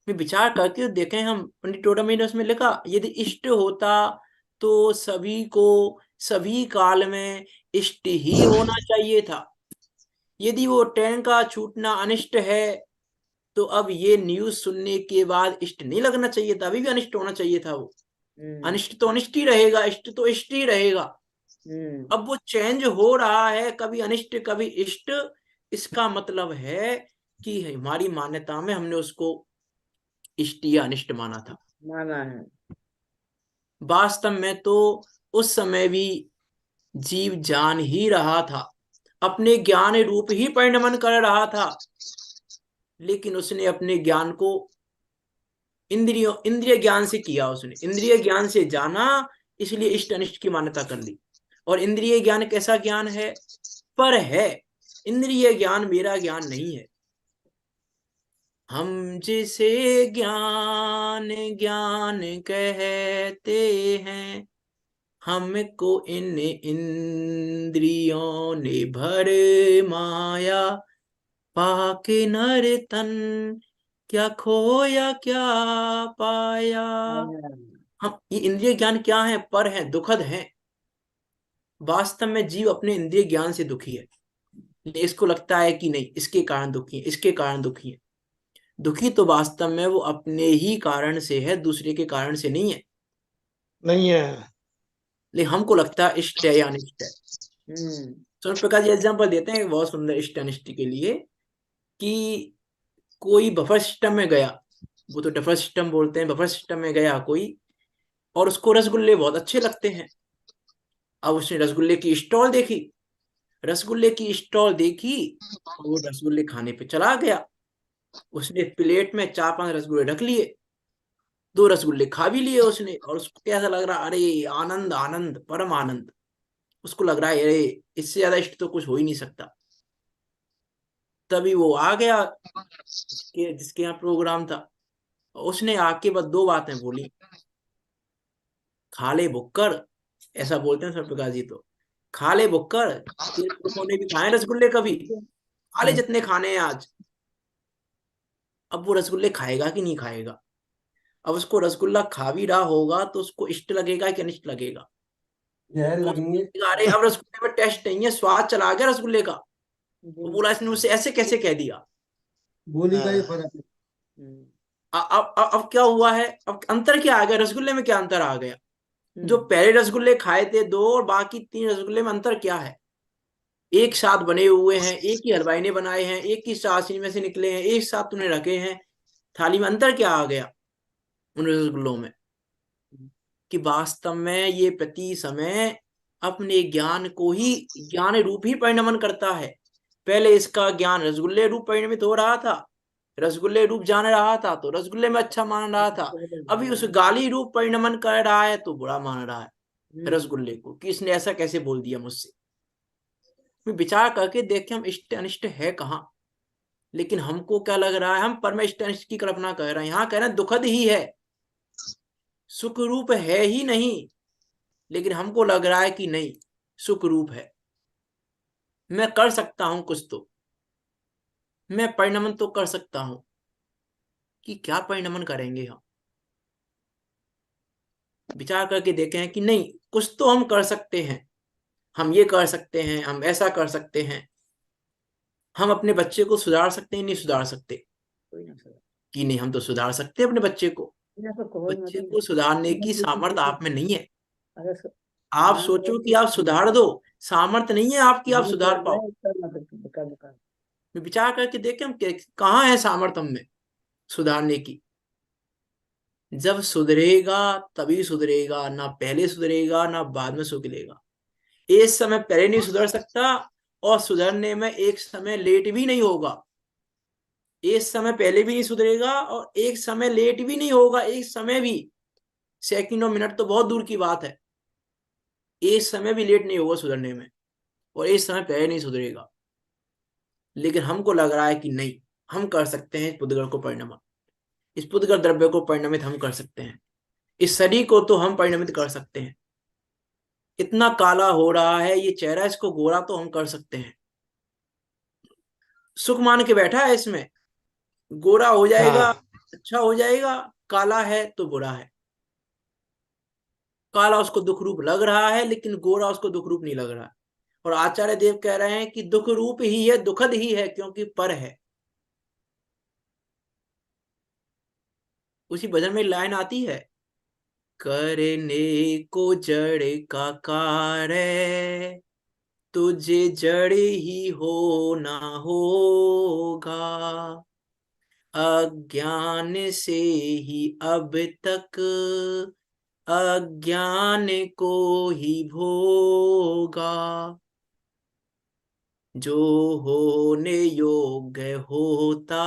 में विचार करके देखें हम, पंडित टोडामी ने उसमें लिखा यदि इष्ट होता तो सभी को सभी काल में इष्ट ही होना चाहिए था। यदि वो ट्रेन का छूटना अनिष्ट है तो अब ये न्यूज सुनने के बाद इष्ट नहीं लगना चाहिए था, अभी भी अनिष्ट होना चाहिए था। वो अनिष्ट तो अनिष्ट ही रहेगा, इष्ट तो इष्ट ही रहेगा। अब वो चेंज हो रहा है, कभी अनिष्ट कभी इष्ट। इसका मतलब है कि हमारी मान्यता में हमने उसको इष्ट या अनिष्ट माना था। माना है। वास्तव में तो उस समय भी जीव जान ही रहा था, अपने ज्ञान रूप ही परिणमन कर रहा था, लेकिन उसने अपने ज्ञान को इंद्रिय ज्ञान से किया। उसने इंद्रिय ज्ञान से जाना, इसलिए इष्ट अनिष्ट की मान्यता कर ली। और इंद्रिय ज्ञान कैसा ज्ञान है? पर है। इंद्रिय ज्ञान मेरा ज्ञान नहीं है। हम जिसे ज्ञान ज्ञान कहते हैं, हमको इन इंद्रियों ने भर माया, पाके नर तन क्या खोया क्या पाया। हम ये इंद्रिय ज्ञान क्या है? पर है, दुखद है। वास्तव में जीव अपने इंद्रिय ज्ञान से दुखी है। इसको लगता है कि नहीं इसके कारण दुखी है, इसके कारण दुखी है। दुखी तो वास्तव में वो अपने ही कारण से है, दूसरे के कारण से नहीं है। नहीं है। लेकिन हमको लगता है इष्ट है या अनिष्ट है। सूर्य प्रकाश जी एग्जाम्पल देते हैं बहुत सुंदर इष्ट अनिष्ट के लिए, कि कोई बफर सिस्टम में गया, वो तो डफर सिस्टम बोलते हैं, बफर सिस्टम में गया कोई, और उसको रसगुल्ले बहुत अच्छे लगते हैं। अब उसने रसगुल्ले की स्टॉल देखी, रसगुल्ले की स्टॉल देखी और वो रसगुल्ले खाने पे चला गया। उसने प्लेट में 4-5 रसगुल्ले रख लिए, 2 रसगुल्ले खा भी लिए उसने, और उसको कैसा लग रहा, अरे आनंद आनंद परम आनंद। उसको लग रहा है अरे इससे ज्यादा इष्ट तो कुछ हो ही नहीं सकता। तभी वो आ गया जिसके यहाँ प्रोग्राम था। उसने आके बस 2 बातें बोली, खा ले बुक्कर, ऐसा बोलते हैं सरप्रकाश जी तो, खा ले बुक्कर, तेरे पुरखों ने भी खाए रसगुल्ले कभी, खा ले जितने खाने हैं आज। अब वो रसगुल्ले खाएगा कि नहीं खाएगा? अब उसको रसगुल्ला खा भी रहा होगा तो उसको इष्ट लगेगा कि अनिष्ट लगेगा? जहर वो लगेंगे। सोचेगा, अरे अब रसगुल्ले में टेस्ट नहीं है, स्वाद चला गया रसगुल्ले का। वो बोला इसने मुझसे ऐसे कैसे कह दिया। बोली का ही फर्क है। अब क्या हुआ है? अब अंतर क्या आ गया? रसगुल्ले में क्या अंतर आ गया? जो पहले रसगुल्ले खाए थे 2 और बाकी 3 रसगुल्ले में अंतर क्या है? एक साथ बने हुए हैं, एक ही हलवाई ने बनाए हैं, एक ही चाशनी में से निकले हैं, एक साथ तूने रखे हैं थाली में। अंतर क्या आ गया उन रसगुल्लों में? कि वास्तव में ये प्रति समय अपने ज्ञान को ही ज्ञान रूप ही परिणमन करता है। पहले इसका ज्ञान रसगुल्ले रूप परिणमित हो रहा था, रसगुल्ले रूप जान रहा था तो रसगुल्ले में अच्छा मान रहा था। अभी उस गाली रूप परिणमन कर रहा है तो बुरा मान रहा है रसगुल्ले को, कि इसने ऐसा कैसे बोल दिया मुझसे। विचार करके देखें हम इष्ट अनिष्ट है कहाँ। लेकिन हमको क्या लग रहा है, हम परम इष्ट अनिष्ट की कल्पना कर रहे हैं। यहाँ कह रहे हैं दुखद ही है, सुख रूप है ही नहीं। लेकिन हमको लग रहा है कि नहीं, सुख रूप है। मैं कर सकता हूं कुछ, तो मैं परिणमन तो कर सकता हूं। कि क्या परिणमन करेंगे हम? विचार करके देखें कि नहीं, कुछ तो हम कर सकते हैं। हम ये कर सकते हैं, हम ऐसा कर सकते हैं। हम अपने बच्चे को सुधार सकते हैं, नहीं सुधार सकते? कि नहीं, हम तो सुधार सकते हैं अपने बच्चे को। बच्चे को सुधारने की सामर्थ्य आप में नहीं है। आप सोचो कि आप सुधार दो, सामर्थ्य नहीं है आपकी आप सुधार पाओ। विचार करके देखें हम कहाँ है सामर्थ्य हम में सुधारने की। जब सुधरेगा तभी सुधरेगा, ना पहले सुधरेगा ना बाद में सुधरेगा। एक समय पहले नहीं सुधर सकता और सुधरने में एक समय लेट भी नहीं होगा। एक समय पहले भी नहीं सुधरेगा और एक समय लेट भी नहीं होगा। एक समय भी, सेकंड और मिनट तो बहुत दूर की बात है, एक समय भी लेट नहीं होगा सुधरने में, और एक समय पहले नहीं सुधरेगा। लेकिन हमको लग रहा है कि नहीं, हम कर सकते हैं इस पुद्गल को परिणमन, इस पुद्गल द्रव्य को परिणमित हम कर सकते हैं, इस शरीर को तो हम परिणमित कर सकते हैं। इतना काला हो रहा है ये चेहरा, इसको गोरा तो हम कर सकते हैं। सुख मान के बैठा है इसमें, गोरा हो जाएगा, हाँ अच्छा हो जाएगा, काला है तो बुरा है। काला उसको दुख रूप लग रहा है, लेकिन गोरा उसको दुख रूप नहीं लग रहा है। और आचार्य देव कह रहे हैं कि दुख रूप ही है, दुखद ही है, क्योंकि पर है। उसी भजन में लाइन आती है, करने को जड़ का कार्य, तुझे जड़ ही होना होगा, अज्ञान से ही अब तक अज्ञान को ही भोगा, जो होने योग्य होता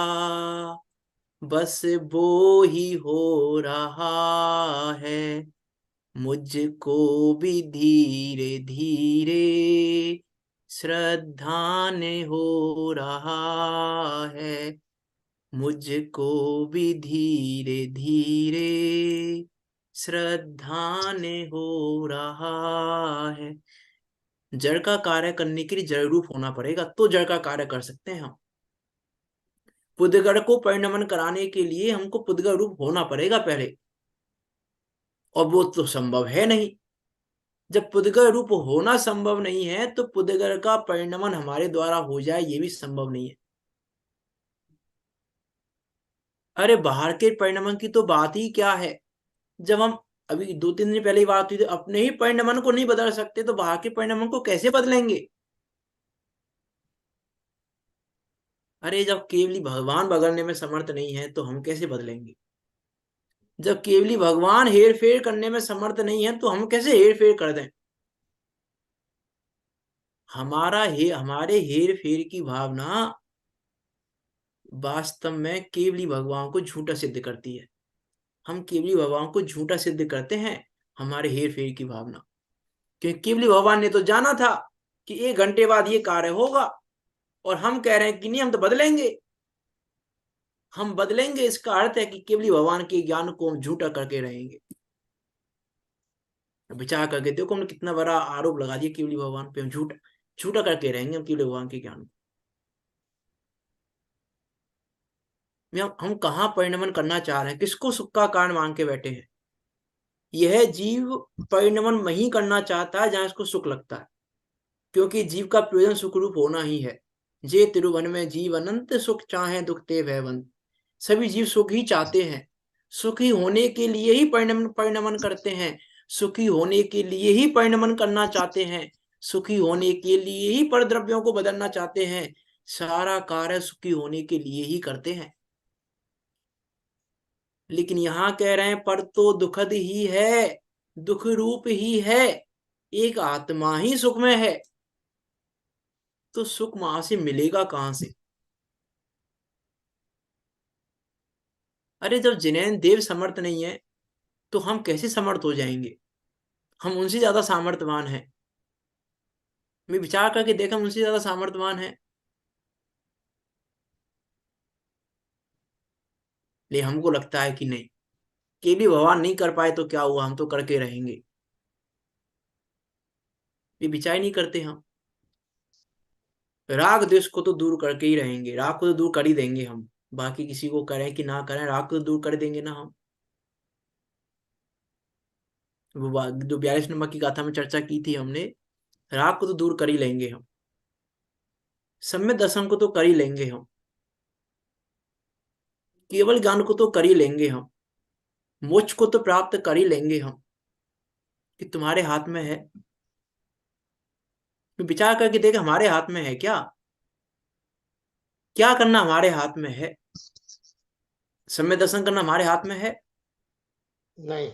बस वो ही हो रहा है, मुझको भी धीरे धीरे श्रद्धान हो रहा है, मुझको भी धीरे धीरे श्रद्धान हो रहा है। जड़ का कार्य करने के लिए जड़ रूप होना पड़ेगा, तो जड़ का कार्य कर सकते हैं हम। पुद्गल को परिणमन कराने के लिए हमको पुद्गल रूप होना पड़ेगा पहले, और वो तो संभव है नहीं। जब पुद्गल रूप होना संभव नहीं है तो पुद्गल का परिणमन हमारे द्वारा हो जाए ये भी संभव नहीं है। अरे बाहर के परिणमन की तो बात ही क्या है, जब हम अभी 2-3 दिन पहले ही बात हुई थी, अपने ही परिणमन को नहीं बदल सकते तो बाहर के परिणमन को कैसे बदलेंगे। अरे जब केवली भगवान बदलने में समर्थ नहीं है तो हम कैसे बदलेंगे। जब केवली भगवान हेर फेर करने में समर्थ नहीं है तो हम कैसे हेर फेर कर दें। हमारे हेर फेर की भावना वास्तव में केवली भगवान को झूठा सिद्ध करती है। हम केवली भगवान को झूठा सिद्ध करते हैं, हमारे हेर फेर की भावना। क्योंकि केवली भगवान ने तो जाना था कि 1 घंटे बाद ये कार्य होगा, और हम कह रहे हैं कि नहीं हम तो बदलेंगे। हम बदलेंगे इसका अर्थ है कि केवली भगवान के ज्ञान को हम झूठा करके रहेंगे। विचार करके देखो, हमने कितना बड़ा आरोप लगा दिया केवली भगवान पे। हम झूठा झूठा करके रहेंगे हम केवली भगवान के ज्ञान में। हम कहाँ परिणमन करना चाह रहे हैं, किसको सुख का कारण मान के बैठे हैं। यह जीव परिणमन वही करना चाहता है जहां इसको सुख लगता है, क्योंकि जीव का प्रयोजन सुख रूप होना ही है। जे तिरुवन में जीव अनंत सुख चाहे दुख ते भयवंत। सभी जीव सुख ही चाहते हैं, सुखी होने के लिए ही परिणमन करते हैं, सुखी होने के लिए ही परिणमन करना चाहते हैं, सुखी होने के लिए ही परद्रव्यों को बदलना चाहते हैं। सारा कार्य सुखी होने के लिए ही करते हैं। लेकिन यहां कह रहे हैं पर तो दुखद ही है, दुख रूप ही है, एक आत्मा ही सुख में है, तो सुख वहां से मिलेगा कहां से। अरे जब जिनेंद्र देव समर्थ नहीं है तो हम कैसे समर्थ हो जाएंगे। हम उनसे ज्यादा सामर्थ्यवान हैं। मैं विचार करके देखा, हम उनसे ज्यादा सामर्थ्यवान हैं, लेकिन हमको लगता है कि नहीं, कि भी भगवान नहीं कर पाए तो क्या हुआ, हम तो करके रहेंगे। ये विचार ही नहीं करते हम। राग द्वेष को तो दूर करके ही रहेंगे, राग को तो दूर कर ही देंगे हम। बाकी किसी को करें कि ना करें, राग को तो दूर कर देंगे ना हम। वो जो 42 नंबर की गाथा में चर्चा की थी हमने, राग को तो दूर कर ही लेंगे हम, सम्यक दर्शन को तो कर ही लेंगे हम, केवल ज्ञान को तो कर ही लेंगे हम, मोक्ष को तो प्राप्त कर ही लेंगे हम। कि तुम्हारे हाथ में है, विचार करके देख हमारे हाथ में है क्या, क्या करना हमारे हाथ में है। सम्यक दर्शन करना हमारे हाथ में है, नहीं।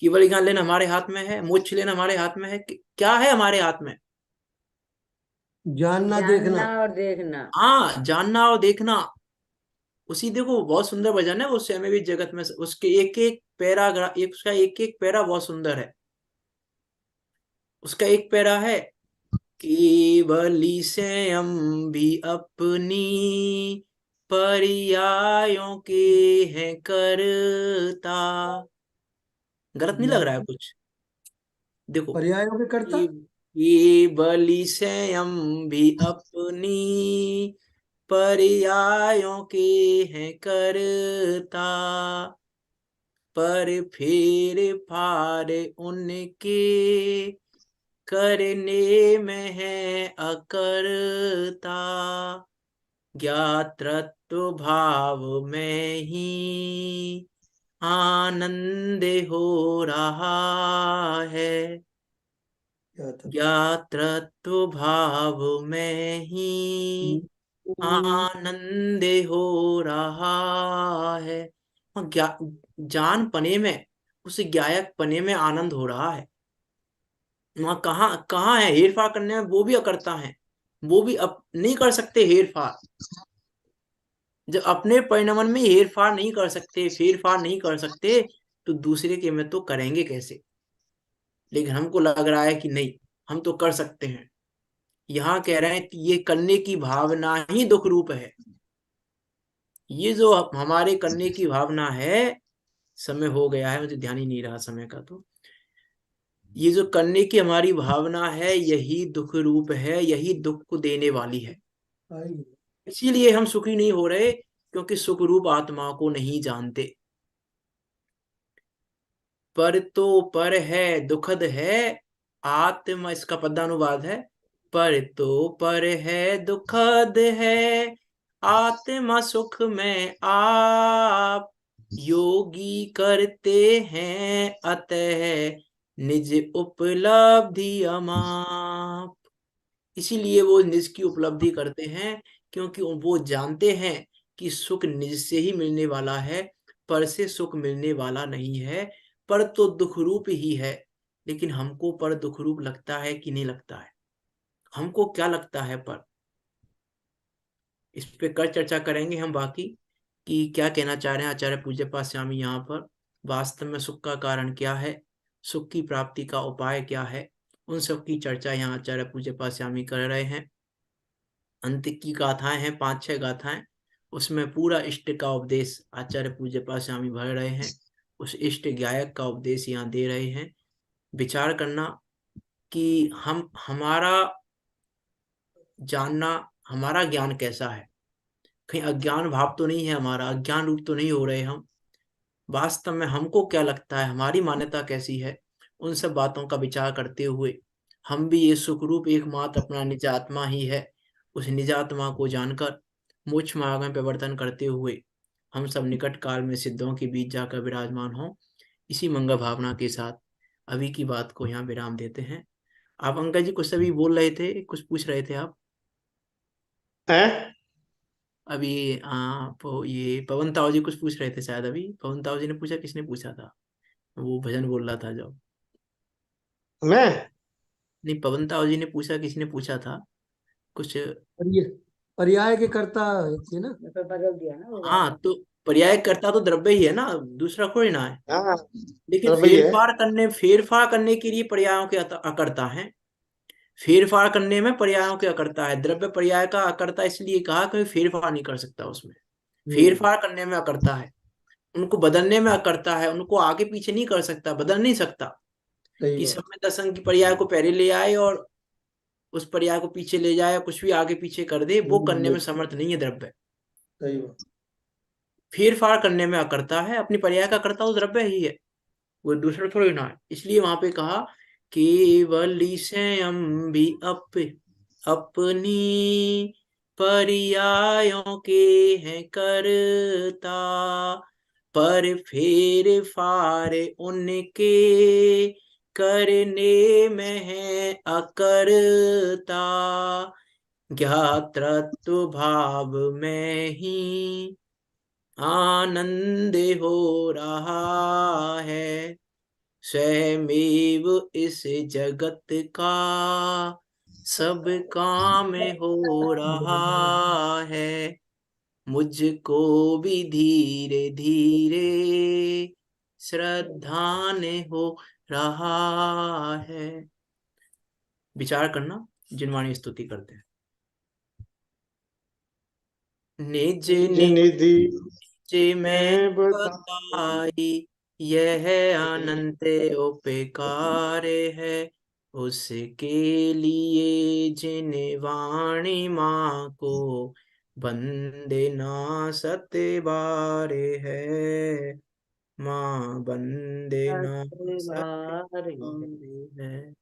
केवल ज्ञान लेना हमारे हाथ में है, मोक्ष लेना हमारे हाथ में है। क्या है हमारे हाथ में। जानना देखना। जानना और देखना। हाँ, जानना और देखना। उसी देखो बहुत सुंदर भजन है वो, स्वयं भी जगत में, उसके एक एक पैराग्राफ, उसका एक एक पैरा बहुत सुंदर है। उसका एक पैरा है, केवली स्वयं भी अपनी पर्यायों के हैं करता। गलत नहीं लग रहा है कुछ? देखो, पर्यायों के कर्ता। केवली स्वयं भी अपनी पर्यायों के हैं करता, पर फेर फार उनके करने में है अकर्ता। ज्ञातृत्व भाव में ही आनंद हो रहा है। क्या था? ज्ञातृत्व भाव में ही आनंद हो रहा है। और जान पने में, उस ज्ञायक पने में आनंद हो रहा है। वहां कहाँ कहाँ है हेर फार करने में? वो भी अकर्ता है, वो भी नहीं कर सकते हेर फार। जब अपने परिणमन में हेर फार नहीं कर सकते, फेर फार नहीं कर सकते, तो दूसरे के में तो करेंगे कैसे? लेकिन हमको लग रहा है कि नहीं, हम तो कर सकते हैं। यहाँ कह रहे हैं कि ये करने की भावना ही दुख रूप है। ये जो हमारे करने की भावना है, समय हो गया है, मुझे ध्यान ही नहीं रहा समय का, तो ये जो करने की हमारी भावना है, यही दुख रूप है, यही दुख को देने वाली है। आएगी। इसीलिए हम सुखी नहीं हो रहे, क्योंकि सुख रूप आत्मा को नहीं जानते। पर तो पर है दुखद है आत्मा, इसका पदानुवाद है। पर तो पर है दुखद है आत्मा सुख में आप, योगी करते हैं अतः निज उपलब्धि अमाप। इसीलिए वो निज की उपलब्धि करते हैं, क्योंकि वो जानते हैं कि सुख निज से ही मिलने वाला है, पर से सुख मिलने वाला नहीं है। पर तो दुख रूप ही है। लेकिन हमको पर दुख रूप लगता है कि नहीं लगता है? हमको क्या लगता है पर? इस पे कर चर्चा करेंगे हम बाकी, कि क्या कहना चाह रहे हैं आचार्य पूज्यपाद स्वामी यहाँ पर। वास्तव में सुख का कारण क्या है, सुख की प्राप्ति का उपाय क्या है, उन सब की चर्चा यहाँ आचार्य पूज्यपाद स्वामी कर रहे हैं। अंत की गाथाएं हैं, 5-6 गाथाएं, उसमें पूरा इष्ट का उपदेश आचार्य पूज्यपाद स्वामी भर रहे हैं। उस इष्ट गायक का उपदेश यहाँ दे रहे हैं। विचार करना कि हम हमारा जानना, हमारा ज्ञान कैसा है। कहीं अज्ञान भाव तो नहीं है हमारा, अज्ञान रूप तो नहीं हो रहे हम? वास्तव में हमको क्या लगता है, हमारी मान्यता कैसी है? उन सब बातों का विचार करते हुए हम भी ये सुखरूप एकमात्र अपना निज आत्मा ही है, उस निज आत्मा को जानकर मोक्ष मार्ग में प्रवर्तन करते हुए हम सब निकट काल में सिद्धों के बीच जाकर विराजमान हों। इसी मंगल भावना के साथ अभी की बात को यहाँ विराम देते हैं। आप अंकल जी कुछ अभी बोल रहे थे, कुछ पूछ रहे थे आप हैं? अभी। आप ये पवन ताऊ जी कुछ पूछ रहे थे शायद अभी। पवन ताऊ जी ने पूछा, किसने पूछा था? वो भजन बोल रहा था जब। मैं नहीं, पवन ताऊ जी ने पूछा, किसी ने पूछा था कुछ। पर्याय पर्याय के कर्ता थे ना। तो बदल दिया ना वो हाँ, वाला। तो पर्याय करता तो द्रव्य ही है ना, दूसरा कोई ना है। हाँ, लेकिन तो वही है। फेरफार करने के लिए पर्यायों के अकर्ता है। फेरफार करने में पर्यायों के अकर्ता है। द्रव्य पर्याय का अकर्ता इसलिए कहा क्योंकि फेरफार नहीं कर सकता उसमें। फेरफार करने में अकर्ता है, उनको बदलने में अकर्ता है, उनको आगे पीछे नहीं कर सकता, बदल नहीं सकता। सही कि बात। समय दसंग की पर्याय को पहले ले आए और उस पर्याय को पीछे ले जाए, कुछ भी आगे पीछे कर दे, वो करने में समर्थ नहीं है द्रव्य। सही बात। फेर फार करने में अकर्ता है, अपनी पर्याय का कर्ता तो द्रव्य ही है, वो दूसरा थोड़ी ना है। इसलिए वहां पे कहा केवल स्वयं भी अपनी पर्यायों के हैं करता, पर फेर फार उनके करने में है अकर्ता। ज्ञातृत्व भाव में ही आनंद हो रहा है। स्वयमेव इस जगत का सब काम हो रहा है। मुझको भी धीरे धीरे श्रद्धा ने हो रहा है। विचार करना जिनवाणी स्तुति करते हैं। निज निधि निज में मैं बताई बताई यह अनंत उपकार है, उसके लिए जिन वाणी माँ को बंदे ना सतबारे है, माँ बंदे ना सतबारे है। सतबारे है।